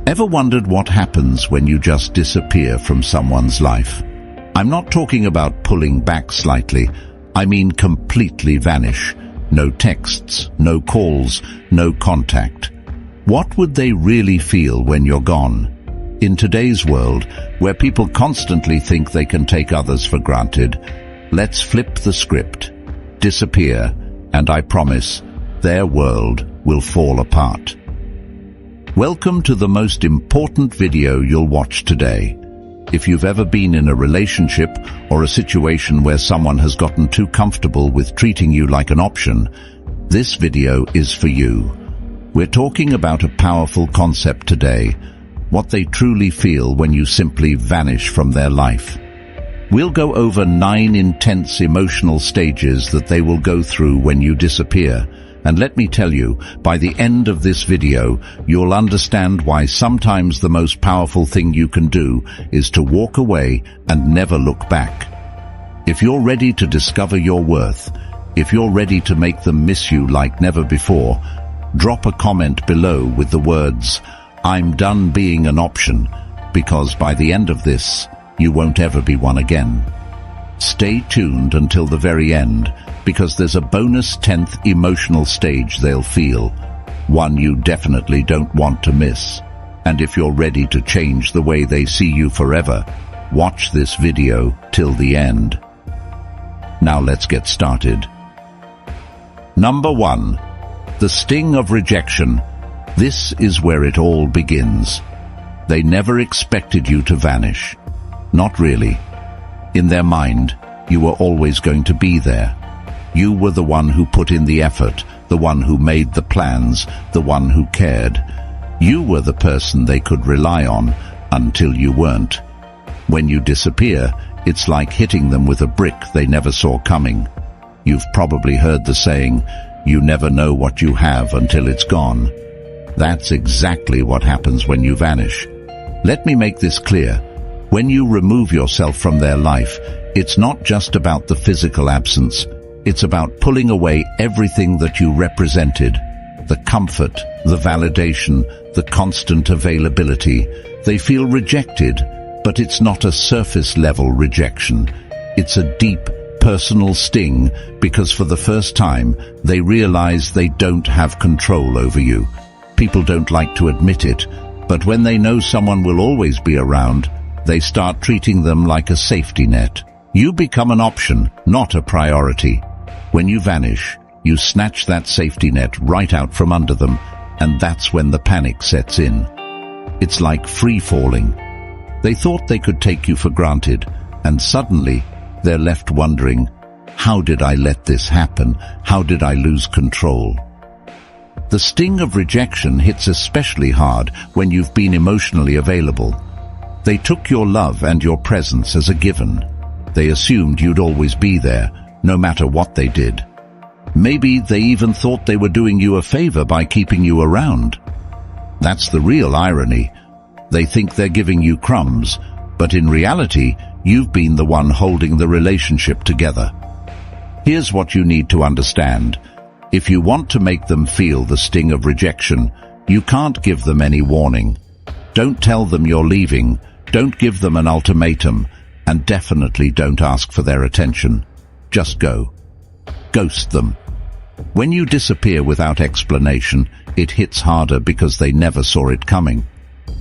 Ever wondered what happens when you just disappear from someone's life? I'm not talking about pulling back slightly. I mean completely vanish. No texts, no calls, no contact. What would they really feel when you're gone? In today's world, where people constantly think they can take others for granted, let's flip the script. Disappear, and I promise, their world will fall apart. Welcome to the most important video you'll watch today. If you've ever been in a relationship or a situation where someone has gotten too comfortable with treating you like an option, this video is for you. We're talking about a powerful concept today, what they truly feel when you simply vanish from their life. We'll go over 9 intense emotional stages that they will go through when you disappear. And let me tell you, by the end of this video, you'll understand why sometimes the most powerful thing you can do is to walk away and never look back. If you're ready to discover your worth, if you're ready to make them miss you like never before, drop a comment below with the words, "I'm done being an option," because by the end of this, you won't ever be one again. Stay tuned until the very end, because there's a bonus 10th emotional stage they'll feel, one you definitely don't want to miss. And if you're ready to change the way they see you forever, watch this video till the end. Now let's get started. Number 1. The sting of rejection. This is where it all begins. They never expected you to vanish. Not really. In their mind, you were always going to be there. You were the one who put in the effort, the one who made the plans, the one who cared. You were the person they could rely on until you weren't. When you disappear, it's like hitting them with a brick they never saw coming. You've probably heard the saying, "You never know what you have until it's gone." That's exactly what happens when you vanish. Let me make this clear. When you remove yourself from their life, it's not just about the physical absence. It's about pulling away everything that you represented. The comfort, the validation, the constant availability. They feel rejected, but it's not a surface-level rejection. It's a deep, personal sting because for the first time, they realize they don't have control over you. People don't like to admit it, but when they know someone will always be around, they start treating them like a safety net. You become an option, not a priority. When you vanish, you snatch that safety net right out from under them, and that's when the panic sets in. It's like free-falling. They thought they could take you for granted, and suddenly they're left wondering, how did I let this happen? How did I lose control? The sting of rejection hits especially hard when you've been emotionally available. They took your love and your presence as a given. They assumed you'd always be there, no matter what they did. Maybe they even thought they were doing you a favor by keeping you around. That's the real irony. They think they're giving you crumbs, but in reality, you've been the one holding the relationship together. Here's what you need to understand. If you want to make them feel the sting of rejection, you can't give them any warning. Don't tell them you're leaving. Don't give them an ultimatum, and definitely don't ask for their attention. Just go. Ghost them. When you disappear without explanation, it hits harder because they never saw it coming.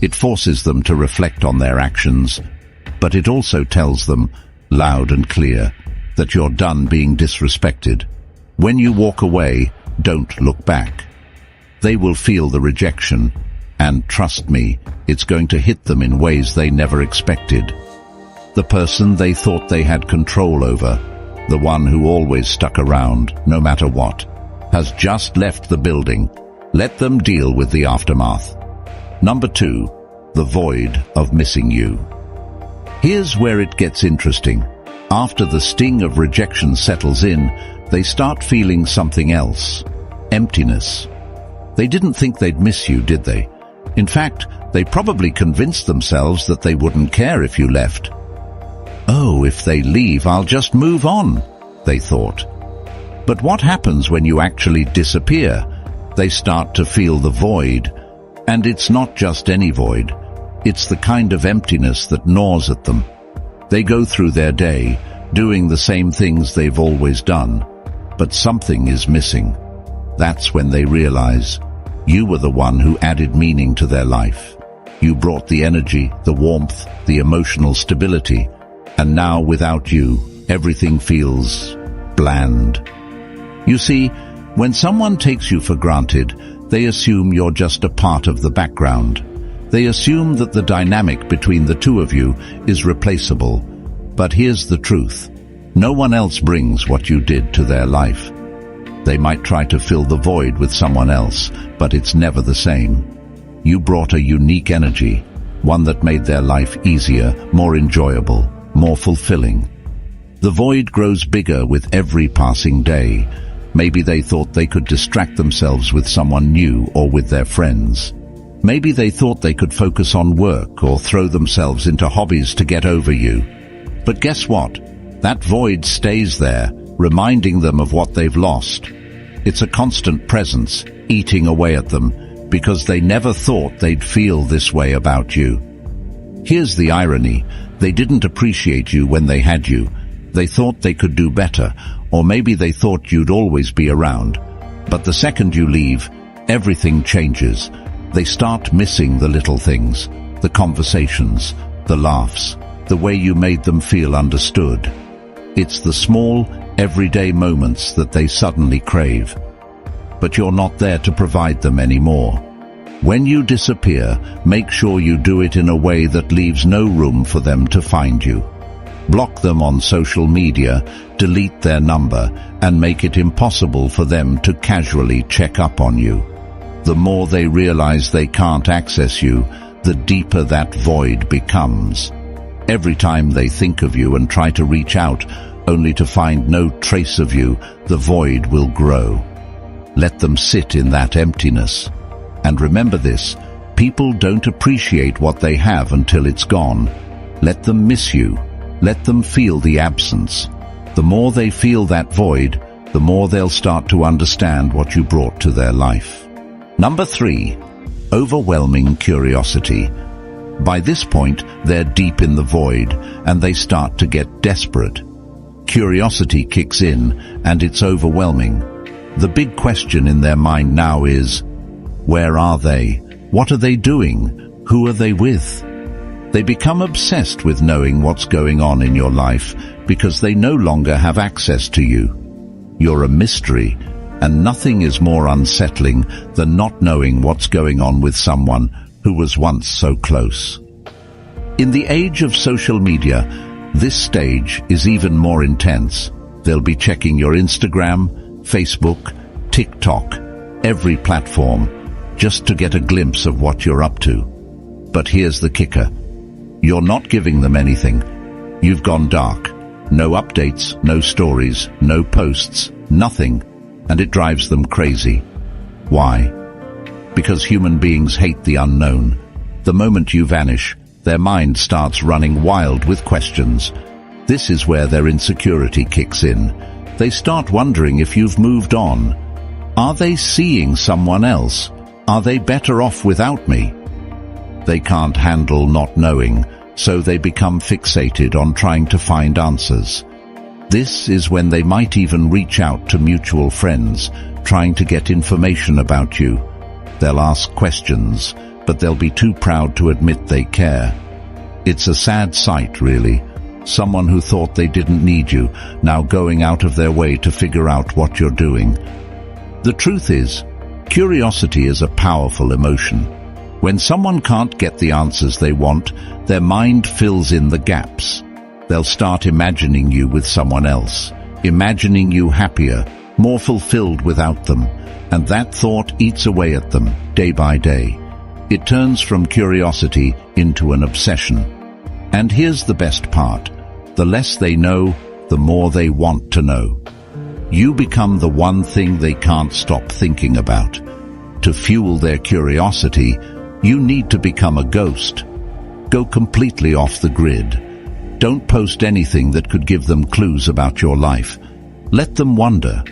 It forces them to reflect on their actions, but it also tells them, loud and clear, that you're done being disrespected. When you walk away, don't look back. They will feel the rejection, and trust me, it's going to hit them in ways they never expected. The person they thought they had control over, the one who always stuck around, no matter what, has just left the building. Let them deal with the aftermath. Number 2, the void of missing you. Here's where it gets interesting. After the sting of rejection settles in, they start feeling something else. Emptiness. They didn't think they'd miss you, did they? In fact, they probably convinced themselves that they wouldn't care if you left. Oh, if they leave, I'll just move on, they thought. But what happens when you actually disappear? They start to feel the void. And it's not just any void. It's the kind of emptiness that gnaws at them. They go through their day, doing the same things they've always done, but something is missing. That's when they realize you were the one who added meaning to their life. You brought the energy, the warmth, the emotional stability, and now without you, everything feels bland. You see, when someone takes you for granted, they assume you're just a part of the background. They assume that the dynamic between the two of you is replaceable. But here's the truth. No one else brings what you did to their life. They might try to fill the void with someone else, but it's never the same. You brought a unique energy, one that made their life easier, more enjoyable, more fulfilling. The void grows bigger with every passing day. Maybe they thought they could distract themselves with someone new or with their friends. Maybe they thought they could focus on work or throw themselves into hobbies to get over you. But guess what? That void stays there, reminding them of what they've lost. It's a constant presence, eating away at them, because they never thought they'd feel this way about you. Here's the irony. They didn't appreciate you when they had you. They thought they could do better, or maybe they thought you'd always be around. But the second you leave, everything changes. They start missing the little things, the conversations, the laughs, the way you made them feel understood. It's the small, everyday moments that they suddenly crave. But you're not there to provide them anymore. When you disappear, make sure you do it in a way that leaves no room for them to find you. Block them on social media, delete their number, and make it impossible for them to casually check up on you. The more they realize they can't access you, the deeper that void becomes. Every time they think of you and try to reach out, only to find no trace of you, the void will grow. Let them sit in that emptiness. And remember this, people don't appreciate what they have until it's gone. Let them miss you. Let them feel the absence. The more they feel that void, the more they'll start to understand what you brought to their life. Number 3, overwhelming curiosity. By this point, they're deep in the void, and they start to get desperate. Curiosity kicks in, and it's overwhelming. The big question in their mind now is, where are they? What are they doing? Who are they with? They become obsessed with knowing what's going on in your life because they no longer have access to you. You're a mystery, and nothing is more unsettling than not knowing what's going on with someone who was once so close. In the age of social media, this stage is even more intense. They'll be checking your Instagram, Facebook, TikTok, every platform, just to get a glimpse of what you're up to. But here's the kicker. You're not giving them anything. You've gone dark. No updates, no stories, no posts, nothing. And it drives them crazy. Why? Because human beings hate the unknown. The moment you vanish, their mind starts running wild with questions. This is where their insecurity kicks in. They start wondering if you've moved on. Are they seeing someone else? Are they better off without me? They can't handle not knowing, so they become fixated on trying to find answers. This is when they might even reach out to mutual friends, trying to get information about you. They'll ask questions, but they'll be too proud to admit they care. It's a sad sight, really. Someone who thought they didn't need you, now going out of their way to figure out what you're doing. The truth is, curiosity is a powerful emotion. When someone can't get the answers they want, their mind fills in the gaps. They'll start imagining you with someone else, imagining you happier, more fulfilled without them, and that thought eats away at them day by day. It turns from curiosity into an obsession. And here's the best part. The less they know, the more they want to know. You become the one thing they can't stop thinking about. To fuel their curiosity, you need to become a ghost. Go completely off the grid. Don't post anything that could give them clues about your life. Let them wonder.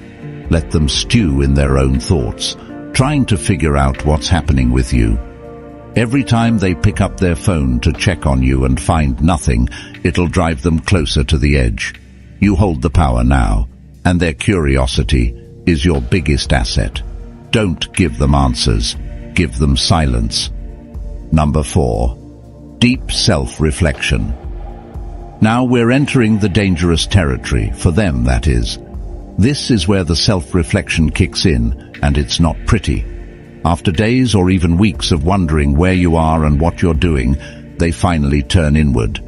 Let them stew in their own thoughts, trying to figure out what's happening with you. Every time they pick up their phone to check on you and find nothing, it'll drive them closer to the edge. You hold the power now, and their curiosity is your biggest asset. Don't give them answers, give them silence. Number 4. Deep self-reflection. Now we're entering the dangerous territory, for them that is. This is where the self-reflection kicks in, and it's not pretty. After days or even weeks of wondering where you are and what you're doing, they finally turn inward.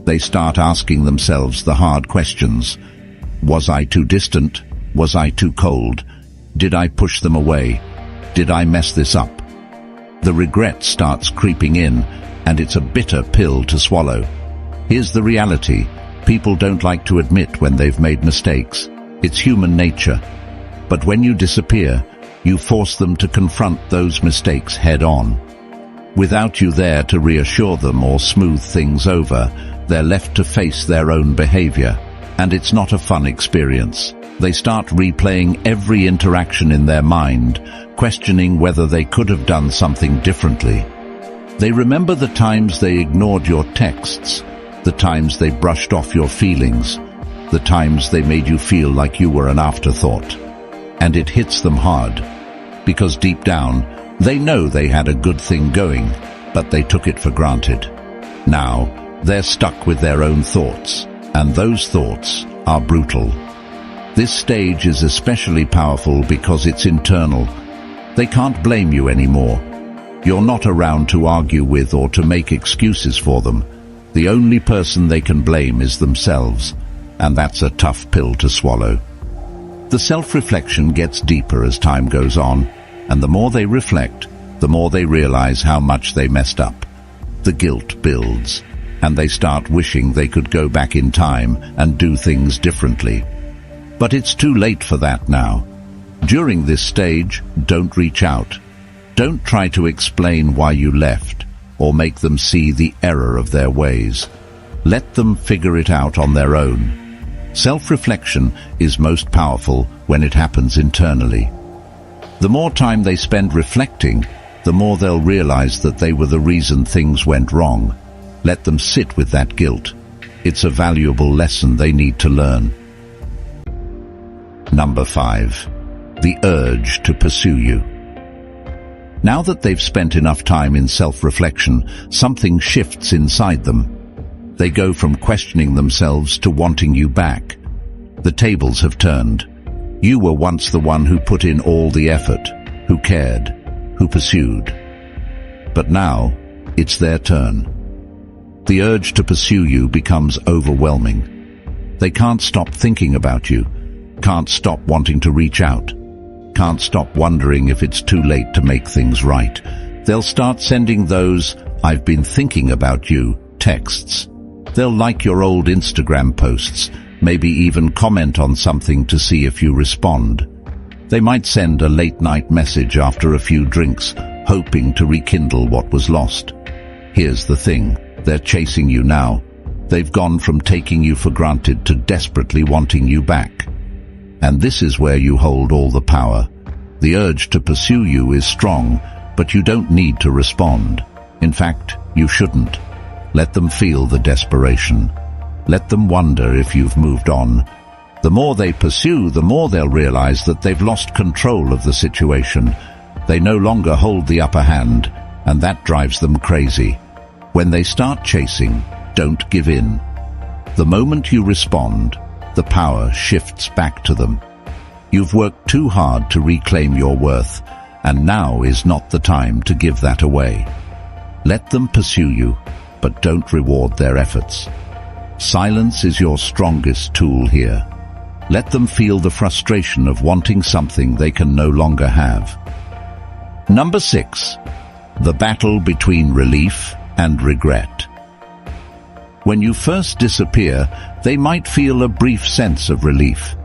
They start asking themselves the hard questions. Was I too distant? Was I too cold? Did I push them away? Did I mess this up? The regret starts creeping in, and it's a bitter pill to swallow. Here's the reality. People don't like to admit when they've made mistakes. It's human nature. But when you disappear, you force them to confront those mistakes head on. Without you there to reassure them or smooth things over, they're left to face their own behavior. And it's not a fun experience. They start replaying every interaction in their mind, questioning whether they could have done something differently. They remember the times they ignored your texts, the times they brushed off your feelings, the times they made you feel like you were an afterthought. And it hits them hard, because deep down, they know they had a good thing going, but they took it for granted. Now, they're stuck with their own thoughts, and those thoughts are brutal. This stage is especially powerful because it's internal. They can't blame you anymore. You're not around to argue with or to make excuses for them. The only person they can blame is themselves, and that's a tough pill to swallow. The self-reflection gets deeper as time goes on, and the more they reflect, the more they realize how much they messed up. The guilt builds, and they start wishing they could go back in time and do things differently. But it's too late for that now. During this stage, don't reach out. Don't try to explain why you left, or make them see the error of their ways. Let them figure it out on their own. Self-reflection is most powerful when it happens internally. The more time they spend reflecting, the more they'll realize that they were the reason things went wrong. Let them sit with that guilt. It's a valuable lesson they need to learn. Number 5. The urge to pursue you. Now that they've spent enough time in self-reflection, something shifts inside them. They go from questioning themselves to wanting you back. The tables have turned. You were once the one who put in all the effort, who cared, who pursued. But now, it's their turn. The urge to pursue you becomes overwhelming. They can't stop thinking about you, can't stop wanting to reach out, can't stop wondering if it's too late to make things right. They'll start sending those "I've been thinking about you" texts. They'll like your old Instagram posts, maybe even comment on something to see if you respond. They might send a late-night message after a few drinks, hoping to rekindle what was lost. Here's the thing, they're chasing you now. They've gone from taking you for granted to desperately wanting you back. And this is where you hold all the power. The urge to pursue you is strong, but you don't need to respond. In fact, you shouldn't. Let them feel the desperation. Let them wonder if you've moved on. The more they pursue, the more they'll realize that they've lost control of the situation. They no longer hold the upper hand, and that drives them crazy. When they start chasing, don't give in. The moment you respond, the power shifts back to them. You've worked too hard to reclaim your worth, and now is not the time to give that away. Let them pursue you, but don't reward their efforts. Silence is your strongest tool here. Let them feel the frustration of wanting something they can no longer have. Number 6. The battle between relief and regret. When you first disappear, they might feel a brief sense of relief.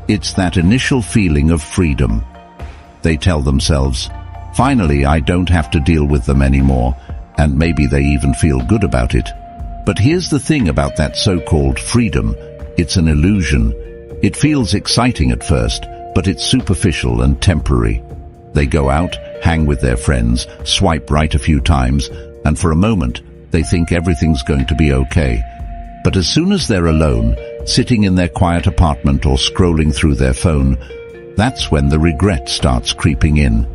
It's that initial feeling of freedom. They tell themselves, "Finally, I don't have to deal with them anymore," and maybe they even feel good about it. But here's the thing about that so-called freedom. It's an illusion. It feels exciting at first, but it's superficial and temporary. They go out, hang with their friends, swipe right a few times, and for a moment, they think everything's going to be okay. But as soon as they're alone, sitting in their quiet apartment or scrolling through their phone, that's when the regret starts creeping in.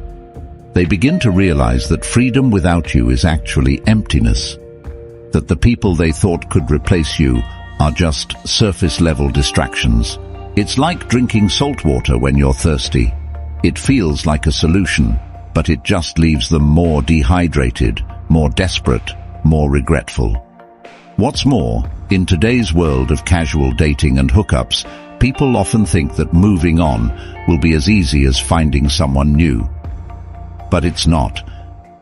They begin to realize that freedom without you is actually emptiness, that the people they thought could replace you are just surface-level distractions. It's like drinking salt water when you're thirsty. It feels like a solution, but it just leaves them more dehydrated, more desperate, more regretful. What's more, in today's world of casual dating and hookups, people often think that moving on will be as easy as finding someone new. But it's not.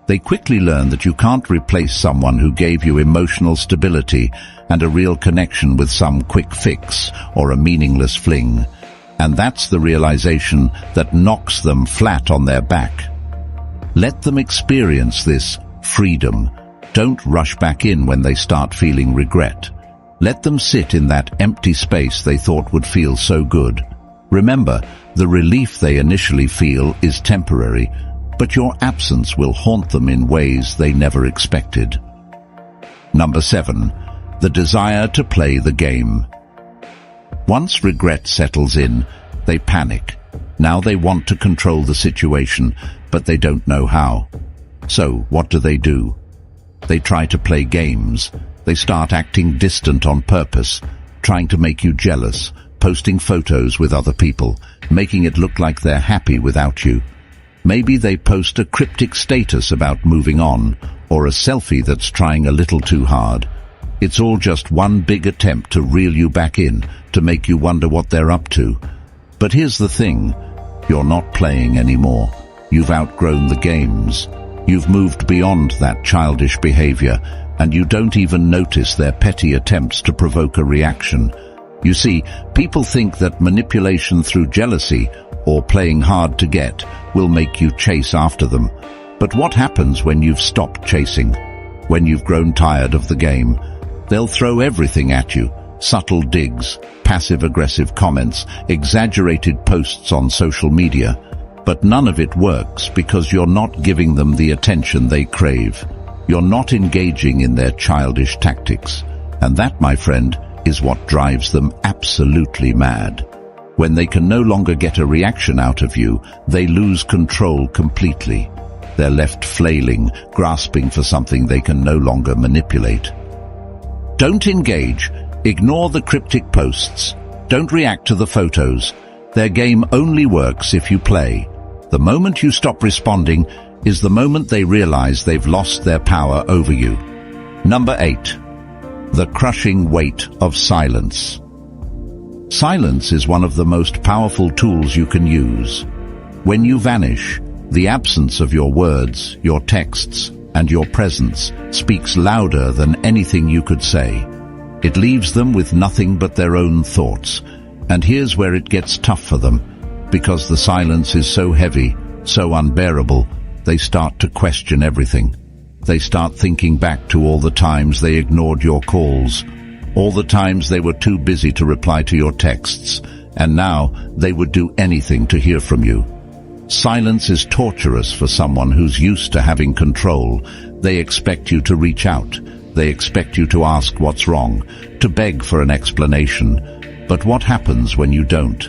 They quickly learn that you can't replace someone who gave you emotional stability and a real connection with some quick fix or a meaningless fling. And that's the realization that knocks them flat on their back. Let them experience this freedom. Don't rush back in when they start feeling regret. Let them sit in that empty space they thought would feel so good. Remember, the relief they initially feel is temporary, but your absence will haunt them in ways they never expected. Number 7. The desire to play the game. Once regret settles in, they panic. Now they want to control the situation, but they don't know how. So, what do? They try to play games. They start acting distant on purpose, trying to make you jealous, posting photos with other people, making it look like they're happy without you. Maybe they post a cryptic status about moving on, or a selfie that's trying a little too hard. It's all just one big attempt to reel you back in, to make you wonder what they're up to. But here's the thing, you're not playing anymore. You've outgrown the games. You've moved beyond that childish behavior, and you don't even notice their petty attempts to provoke a reaction. You see, people think that manipulation through jealousy or playing hard to get will make you chase after them. But what happens when you've stopped chasing? When you've grown tired of the game? They'll throw everything at you. Subtle digs, passive-aggressive comments, exaggerated posts on social media. But none of it works because you're not giving them the attention they crave. You're not engaging in their childish tactics. And that, my friend, is what drives them absolutely mad. When they can no longer get a reaction out of you, they lose control completely. They're left flailing, grasping for something they can no longer manipulate. Don't engage. Ignore the cryptic posts. Don't react to the photos. Their game only works if you play. The moment you stop responding is the moment they realize they've lost their power over you. Number 8. The crushing weight of silence. Silence is one of the most powerful tools you can use. When you vanish, the absence of your words, your texts, and your presence speaks louder than anything you could say. It leaves them with nothing but their own thoughts. And here's where it gets tough for them. Because the silence is so heavy, so unbearable, they start to question everything. They start thinking back to all the times they ignored your calls, all the times they were too busy to reply to your texts, and now they would do anything to hear from you. Silence is torturous for someone who's used to having control. They expect you to reach out. They expect you to ask what's wrong, to beg for an explanation. But what happens when you don't?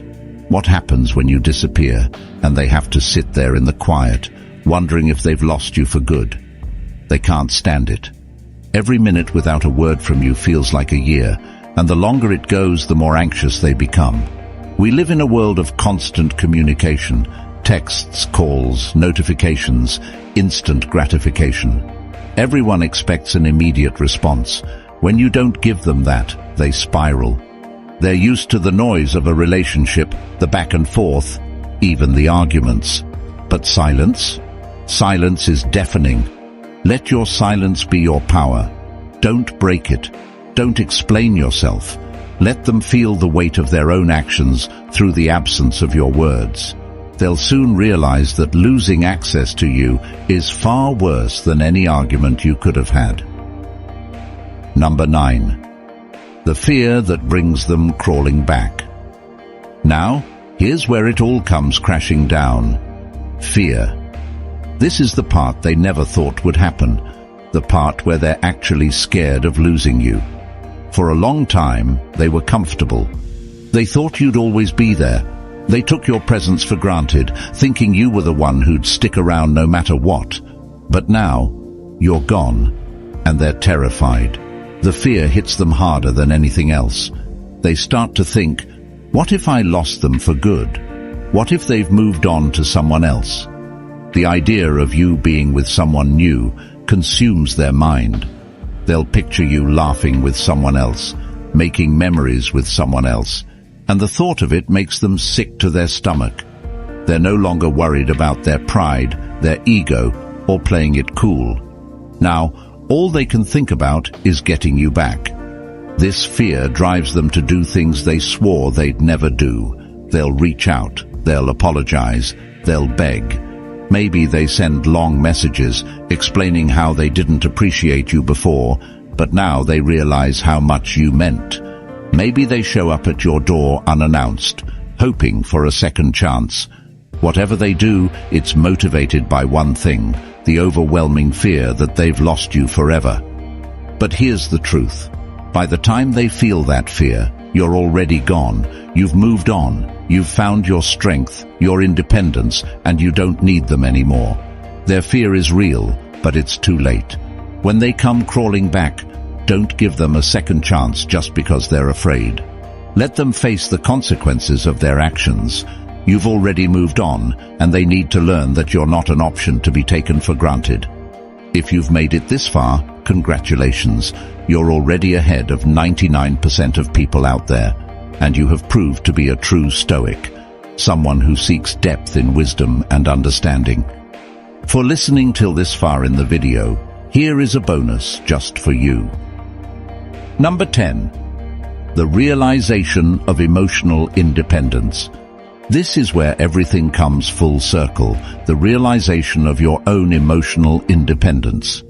What happens when you disappear and they have to sit there in the quiet, wondering if they've lost you for good? They can't stand it. Every minute without a word from you feels like a year, and the longer it goes, the more anxious they become. We live in a world of constant communication, texts, calls, notifications, instant gratification. Everyone expects an immediate response. When you don't give them that, they spiral. They're used to the noise of a relationship, the back and forth, even the arguments. But silence? Silence is deafening. Let your silence be your power. Don't break it. Don't explain yourself. Let them feel the weight of their own actions through the absence of your words. They'll soon realize that losing access to you is far worse than any argument you could have had. Number 9. The fear that brings them crawling back. Now, here's where it all comes crashing down. Fear. This is the part they never thought would happen, the part where they're actually scared of losing you. For a long time, they were comfortable. They thought you'd always be there. They took your presence for granted, thinking you were the one who'd stick around no matter what. But now, you're gone, and they're terrified. The fear hits them harder than anything else. They start to think, what if I lost them for good? What if they've moved on to someone else? The idea of you being with someone new consumes their mind. They'll picture you laughing with someone else, making memories with someone else, and the thought of it makes them sick to their stomach. They're no longer worried about their pride, their ego, or playing it cool. Now, all they can think about is getting you back. This fear drives them to do things they swore they'd never do. They'll reach out, they'll apologize, they'll beg. Maybe they send long messages explaining how they didn't appreciate you before, but now they realize how much you meant. Maybe they show up at your door unannounced, hoping for a second chance. Whatever they do, it's motivated by one thing, the overwhelming fear that they've lost you forever. But here's the truth. By the time they feel that fear, you're already gone. You've moved on. You've found your strength, your independence, and you don't need them anymore. Their fear is real, but it's too late. When they come crawling back, don't give them a second chance just because they're afraid. Let them face the consequences of their actions. You've already moved on, and they need to learn that you're not an option to be taken for granted. If you've made it this far, congratulations. You're already ahead of 99% of people out there, and you have proved to be a true Stoic, someone who seeks depth in wisdom and understanding. For listening till this far in the video, here is a bonus just for you. Number 10. The realization of emotional independence. This is where everything comes full circle, the realization of your own emotional independence.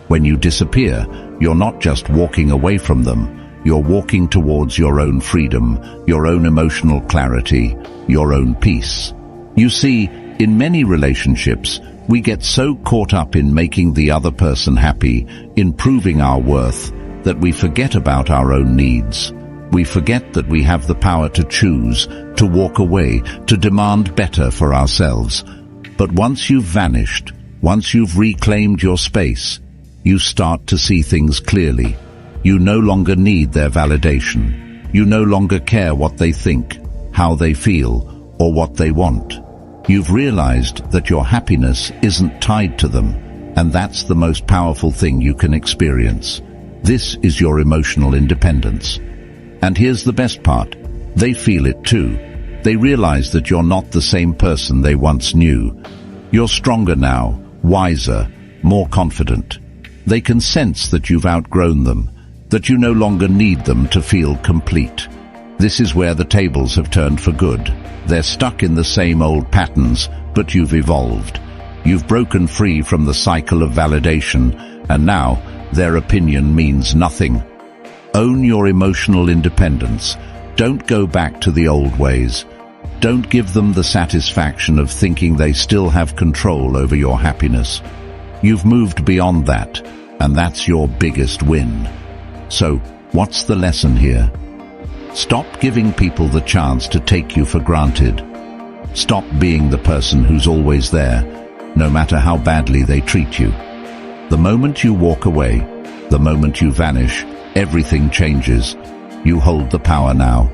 When you disappear, you're not just walking away from them, you're walking towards your own freedom, your own emotional clarity, your own peace. You see, in many relationships, we get so caught up in making the other person happy, in proving our worth, that we forget about our own needs. We forget that we have the power to choose, to walk away, to demand better for ourselves. But once you've vanished, once you've reclaimed your space, you start to see things clearly. You no longer need their validation. You no longer care what they think, how they feel, or what they want. You've realized that your happiness isn't tied to them, and that's the most powerful thing you can experience. This is your emotional independence. And here's the best part. They feel it too. They realize that you're not the same person they once knew. You're stronger now, wiser, more confident. They can sense that you've outgrown them, that you no longer need them to feel complete. This is where the tables have turned for good. They're stuck in the same old patterns, but you've evolved. You've broken free from the cycle of validation, and now their opinion means nothing. Own your emotional independence. Don't go back to the old ways. Don't give them the satisfaction of thinking they still have control over your happiness. You've moved beyond that, and that's your biggest win. So, what's the lesson here? Stop giving people the chance to take you for granted. Stop being the person who's always there, no matter how badly they treat you. The moment you walk away, the moment you vanish, everything changes. You hold the power now.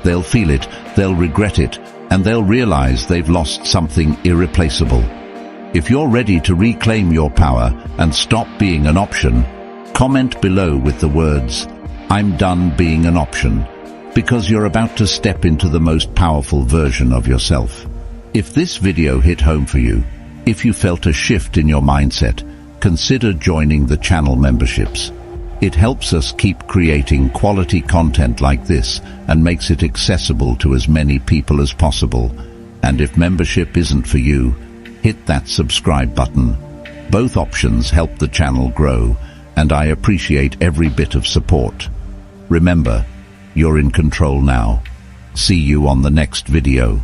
They'll feel it, they'll regret it, and they'll realize they've lost something irreplaceable. If you're ready to reclaim your power and stop being an option, comment below with the words, "I'm done being an option," because you're about to step into the most powerful version of yourself. If this video hit home for you, if you felt a shift in your mindset, consider joining the channel memberships. It helps us keep creating quality content like this and makes it accessible to as many people as possible. And if membership isn't for you, hit that subscribe button. Both options help the channel grow, and I appreciate every bit of support. Remember, you're in control now. See you on the next video.